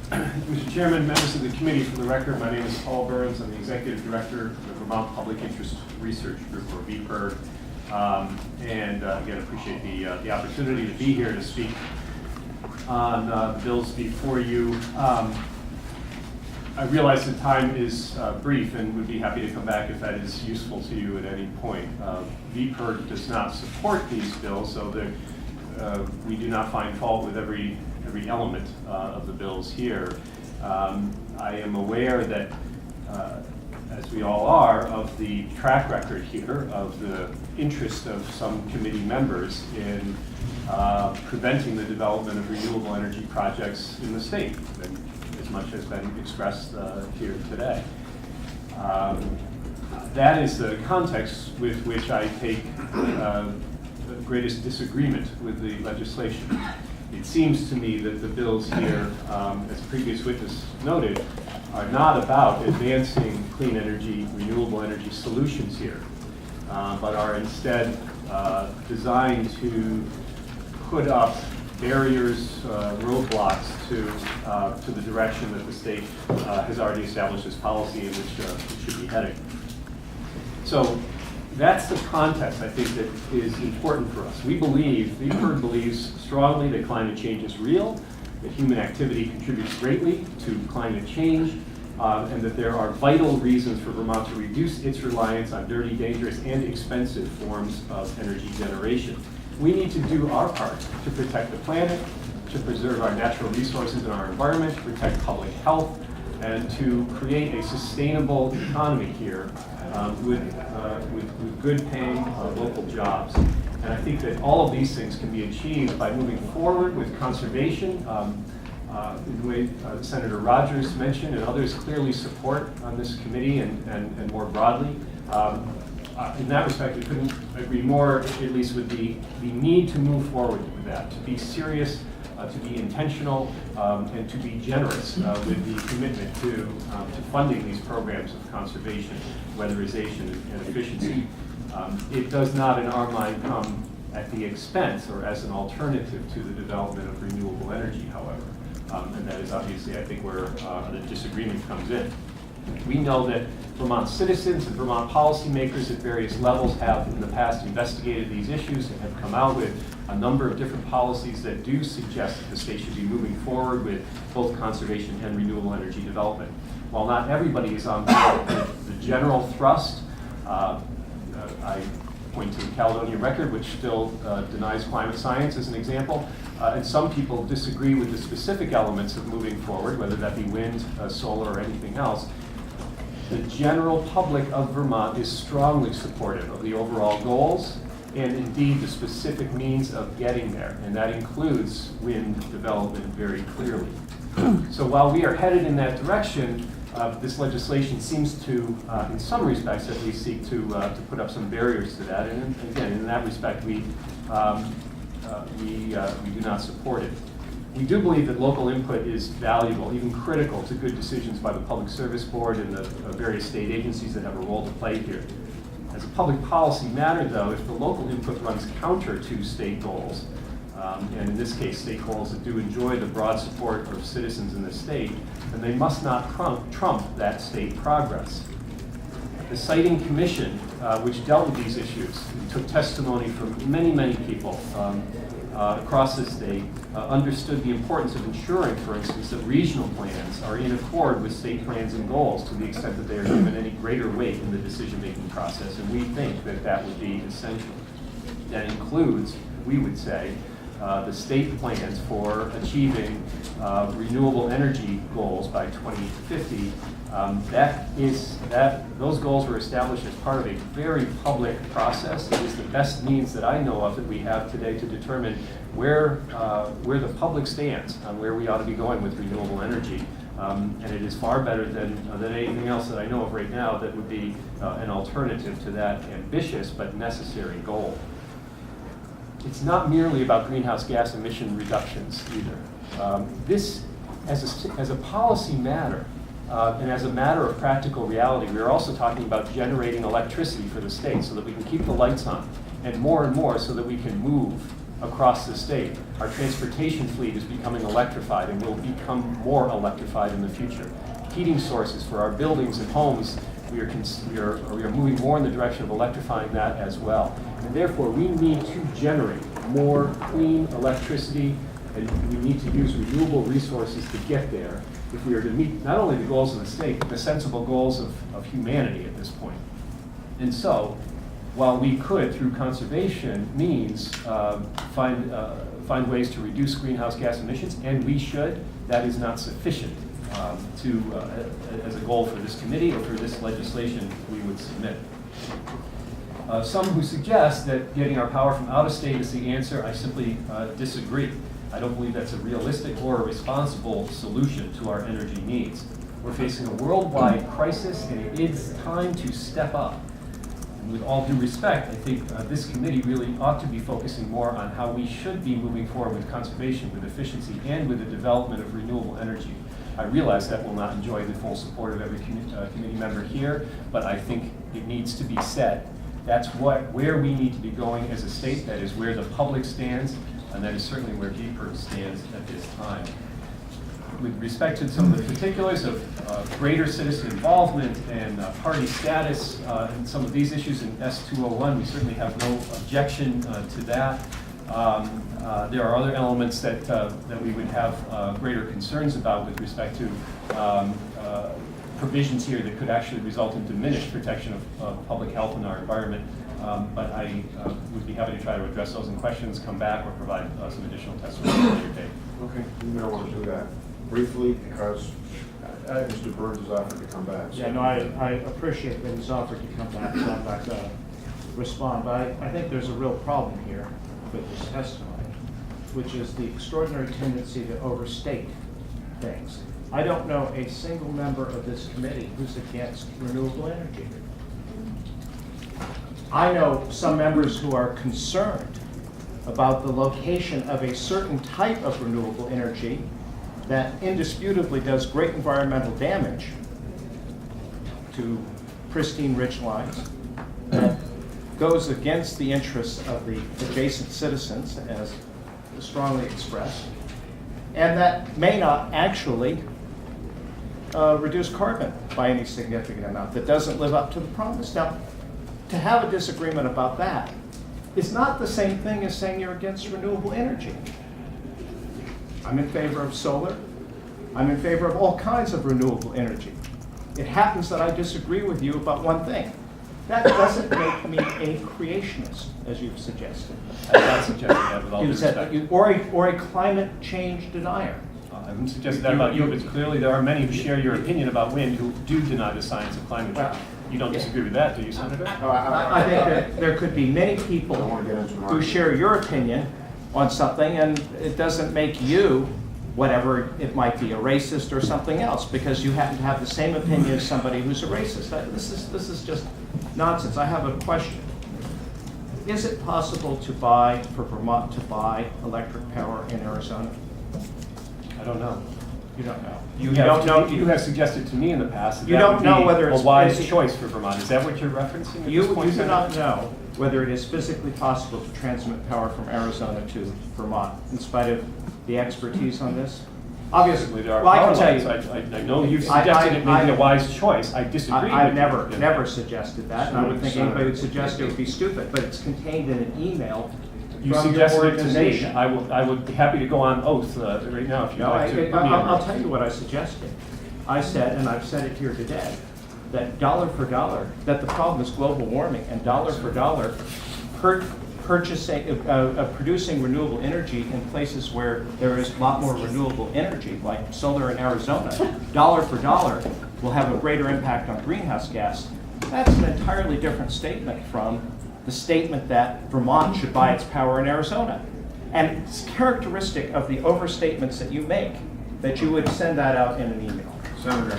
Mr. Chairman, members of the committee, for the record, my name is Paul Burns. I'm the Executive Director of the Vermont Public Interest Research Group, or VPIRG. Again, appreciate the opportunity to be here to speak on the bills before you. I realize the time is brief and would be happy to come back if that is useful to you at any point. VPIRG does not support these bills, so we do not find fault with every element of the bills here. I am aware that, as we all are, of the track record here of the interest of some committee members in preventing the development of renewable energy projects in the state, and as much has been expressed here today. That is the context with which I take the greatest disagreement with the legislation. It seems to me that the bills here, as previous witness noted, are not about advancing clean energy, renewable energy solutions here, but are instead designed to put up barriers, roadblocks to the direction that the state has already established as policy in which it should be heading. So that's the context, I think, that is important for us. VPIRG believes strongly that climate change is real, that human activity contributes greatly to climate change, and that there are vital reasons for Vermont to reduce its reliance on dirty, dangerous, and expensive forms of energy generation. We need to do our part to protect the planet, to preserve our natural resources and our environment, to protect public health, and to create a sustainable economy here with good paying local jobs. And I think that all of these things can be achieved by moving forward with conservation, in the way Senator Rogers mentioned and others clearly support on this committee and more broadly. In that respect, I couldn't agree more, at least with the need to move forward with that, to be serious, to be intentional, and to be generous with the commitment to funding these programs of conservation, weatherization, and efficiency. It does not, in our mind, come at the expense or as an alternative to the development of renewable energy, however. And that is obviously, I think, where the disagreement comes in. We know that Vermont citizens and Vermont policymakers at various levels have in the past investigated these issues and have come out with a number of different policies that do suggest that the state should be moving forward with both conservation and renewable energy development. While not everybody is on board with the general thrust, I point to the Caledonia Record, which still denies climate science as an example, and some people disagree with the specific elements of moving forward, whether that be wind, solar, or anything else. The general public of Vermont is strongly supportive of the overall goals and indeed the specific means of getting there, and that includes wind development very clearly. So while we are headed in that direction, this legislation seems to, in some respects at least, seek to put up some barriers to that, and again, in that respect, we do not support it. We do believe that local input is valuable, even critical to good decisions by the Public Service Board and the various state agencies that have a role to play here. As a public policy matter, though, if the local input runs counter to state goals, and in this case, state goals that do enjoy the broad support of citizens in the state, then they must not trump that state progress. The Siting Commission, which dealt with these issues, took testimony from many, many people across the state, understood the importance of ensuring, for instance, that regional plans are in accord with state plans and goals to the extent that they are given any greater weight in the decision-making process, and we think that that would be essential. That includes, we would say, the state plans for achieving renewable energy goals by 2050. Those goals were established as part of a very public process. It is the best means that I know of that we have today to determine where the public stands on where we ought to be going with renewable energy. And it is far better than anything else that I know of right now that would be an alternative to that ambitious but necessary goal. It's not merely about greenhouse gas emission reductions either. This, as a policy matter, and as a matter of practical reality, we are also talking about generating electricity for the state so that we can keep the lights on, and more so that we can move across the state. Our transportation fleet is becoming electrified and will become more electrified in the future. Heating sources for our buildings and homes, we are moving more in the direction of electrifying that as well. And therefore, we need to generate more clean electricity, and we need to use renewable resources to get there if we are to meet not only the goals of the state, but the sensible goals of humanity at this point. And so, while we could, through conservation means, find ways to reduce greenhouse gas emissions, and we should, that is not sufficient as a goal for this committee or for this legislation we would submit. Some who suggest that getting our power from out of state is the answer, I simply disagree. I don't believe that's a realistic or a responsible solution to our energy needs. We're facing a worldwide crisis, and it is time to step up. And with all due respect, I think this committee really ought to be focusing more on how we should be moving forward with conservation, with efficiency, and with the development of renewable energy. I realize that will not enjoy the full support of every committee member here, but I think it needs to be said. That's where we need to be going as a state. That is where the public stands, and that is certainly where DPERT stands at this time. With respect to some of the particulars of greater citizen involvement and party status and some of these issues in S201, we certainly have no objection to that. There are other elements that we would have greater concerns about with respect to provisions here that could actually result in diminished protection of public health and our environment. But I would be happy to try to address those in questions, come back, or provide some additional testimony at a later date. Okay, you may want to do that briefly because Mr. Burns has offered to come back. So. Yeah, no, I appreciate that he's offered to come back, so I'm not going to respond. But I think there's a real problem here with this testimony, which is the extraordinary tendency to overstate things. I don't know a single member of this committee who's against renewable energy. I know some members who are concerned about the location of a certain type of renewable energy that indisputably does great environmental damage to pristine ridgelines, that goes against the interests of the adjacent citizens, as strongly expressed, and that may not actually reduce carbon by any significant amount, that doesn't live up to the promise. Now, to have a disagreement about that is not the same thing as saying you're against renewable energy. I'm in favor of solar. I'm in favor of all kinds of renewable energy. It happens that I disagree with you about one thing. That doesn't make me a creationist, as you've suggested. I'm not suggesting that with all due respect. Or a climate change denier. I haven't suggested that about you, but clearly there are many who share your opinion about wind who do deny the science of climate change. You don't disagree with that, do you, Senator? I think that there could be many people who share your opinion on something, and it doesn't make you, whatever it might be, a racist or something else, because you happen to have the same opinion as somebody who's a racist. This is just nonsense. I have a question. Is it possible for Vermont to buy electric power in Arizona? I don't know. You don't know. You have suggested to me in the past that you don't know whether it's a wise choice for Vermont. Is that what you're referencing at this point? You do not know whether it is physically possible to transmit power from Arizona to Vermont, in spite of the expertise on this? Obviously, there are well, power I can tell lines. I know you've suggested it may be a wise choice. I disagree. I've with you. never suggested that, and I would think anybody would suggest it would be stupid, but it's contained in an email. You suggested it to me. I would be happy to go on oath right now if you'd like to. I'll tell you what I suggested. I said, and I've said it here today, that dollar for dollar, that the problem is global warming, and dollar for dollar, producing renewable energy in places where there is a lot more renewable energy, like solar in Arizona, dollar for dollar will have a greater impact on greenhouse gas. That's an entirely different statement from the statement that Vermont should buy its power in Arizona. And it's characteristic of the overstatements that you make that you would send that out in an email. Senator,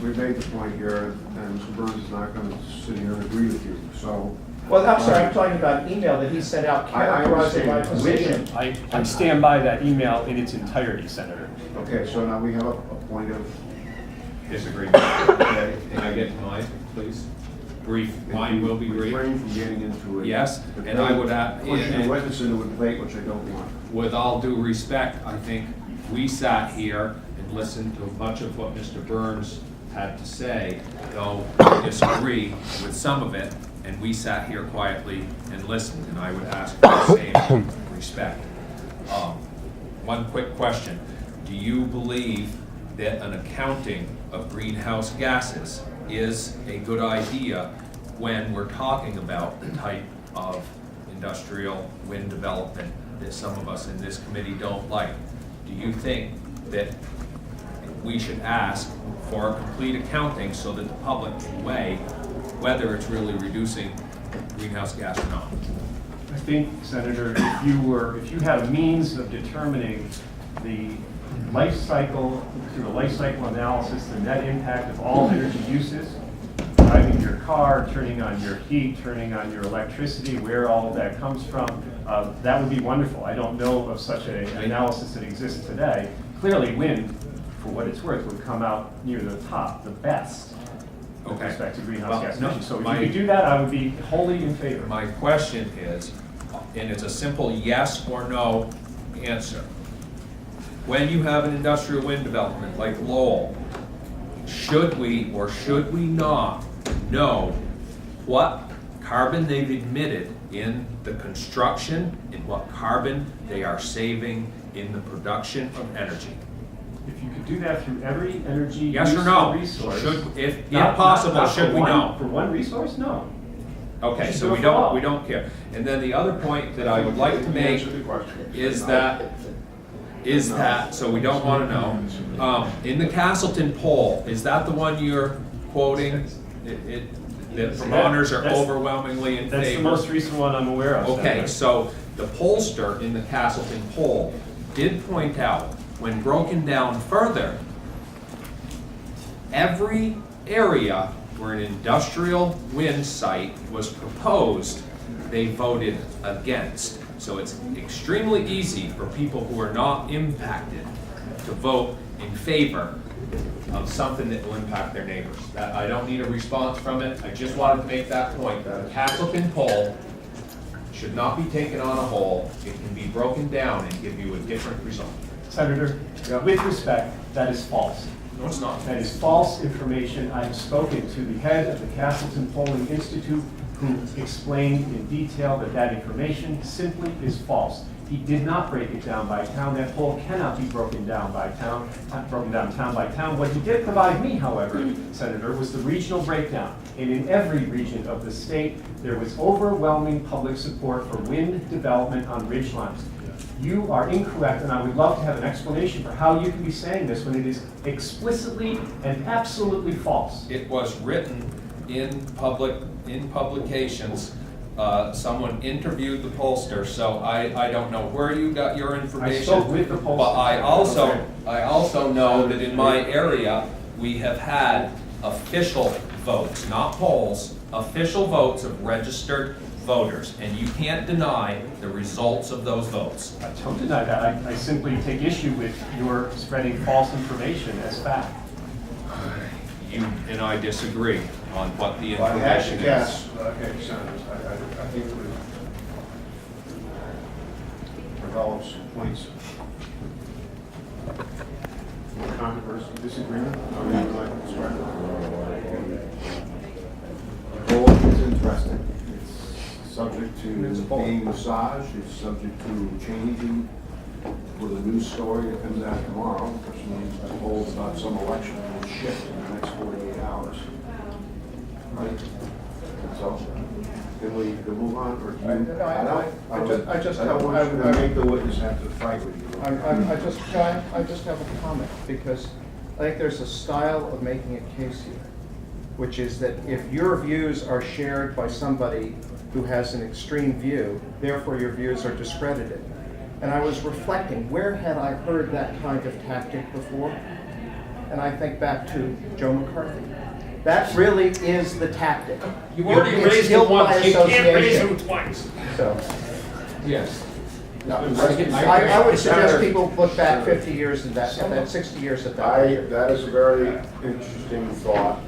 we've made the point here, and Mr. Burns is not going to sit here and agree with you. So, well, I'm sorry, I'm talking about an email that he sent out characterizing my position. I stand by that email in its entirety, Senator. Okay, so now we have a point of disagreement. Okay, can I get to mine, please? brief, mine will be brief. Refrain from getting into it. Yes, and I would add- Pushing and- the witness into a debate, which I don't want. With all due respect, I think we sat here and listened to much of what Mr. Burns had to say, though I disagree with some of it, and we sat here quietly and listened, and I would ask for the same respect. One quick question. Do you believe that an accounting of greenhouse gases is a good idea when we're talking about the type of industrial wind development that some of us in this committee don't like? Do you think that we should ask for a complete accounting so that the public can weigh whether it's really reducing greenhouse gas or not? I think, Senator, if you had a means of determining the life cycle, through a life cycle analysis, the net impact of all energy uses, driving your car, turning on your heat, turning on your electricity, where all of that comes from, that would be wonderful. I don't know of such an analysis that exists today. Clearly, wind, for what it's worth, would come out near the top, the best, with Okay. respect to greenhouse Well, gas no, emissions. So if my- you could do that, I would be wholly in favor. My question is, and it's a simple yes or no answer. When you have an industrial wind development like Lowell, should we or should we not know what carbon they've emitted in the construction and what carbon they are saving in the production of energy? If you could do that through every energy Yes or use no? resource. Should, if not- possible, not for should we one- know? For one resource, no. Okay, Just so do we it for all. don't care. And then the other point that I would like to make Answer the question. is that, so we don't want to know. In the Castleton poll, is that the one you're quoting? The promoters are That's- overwhelmingly in That's the favor? most recent one I'm aware of. Okay, Senator. so the pollster in the Castleton poll did point out, when broken down further, every area where an industrial wind site was proposed, they voted against. So it's extremely easy for people who are not impacted to vote in favor of something that will impact their neighbors. That, I don't need a response from it, I just wanted to make that point. The Castleton poll should not be taken on a whole, it can be broken down and give you a different result. Senator, with respect, that is false. No, it's not. That is false information. I have spoken to the head of the Castleton Polling Institute, who explained in detail that that information simply is false. He did not break it down by town. That poll cannot be broken down by town, broken down town by town. What he did provide me, however, Senator, was the regional breakdown. And in every region of the state, there was overwhelming public support for wind development on ridgelines. You are incorrect, and I would love to have an explanation for how you can be saying this when it is explicitly and absolutely false. It was written in publications. Someone interviewed the pollster, so I don't know where you got your information. spoke with the pollster. But Okay. I also know that in my area, we have had official votes, not polls, official votes of registered voters, and you can't deny the results of those votes. I don't deny that. I simply take issue with your spreading false information as fact. You and I disagree on what the If I had to information is. guess, okay, Senators, I think we develop some points of controversy, disagreement, however you would like to describe it. The goal is interesting. It's subject to being massaged, it's subject to changing with a news story that comes out tomorrow, which means the polls about some election will shift in the next 48 hours. Right? So, can we move on, or do you? I just I don't want you to have- make the witness have to fight with you. I just have a comment, because I think there's a style of making a case here, which is that if your views are shared by somebody who has an extreme view, therefore your views are discredited. And I was reflecting, where had I heard that kind of tactic before? And I think back to Joe McCarthy. That really is the tactic. You already It's raised guilt him once, by you can't raise association. him twice. So, Yes. I would suggest people look back 50 years at that, 60 years at that. That is a very interesting thought,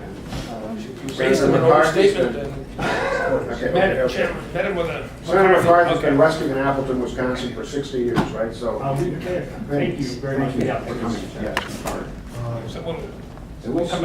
and raised him an McCarthy's overstatement been- and Okay, met okay. met him with a. Senator McCarthy's been Okay. westing in Appleton, Wisconsin for 60 years, right? So. I'll leave it there. Thank you very much for the Thank you for coming. opportunity. Yes. So we'll And we'll come back.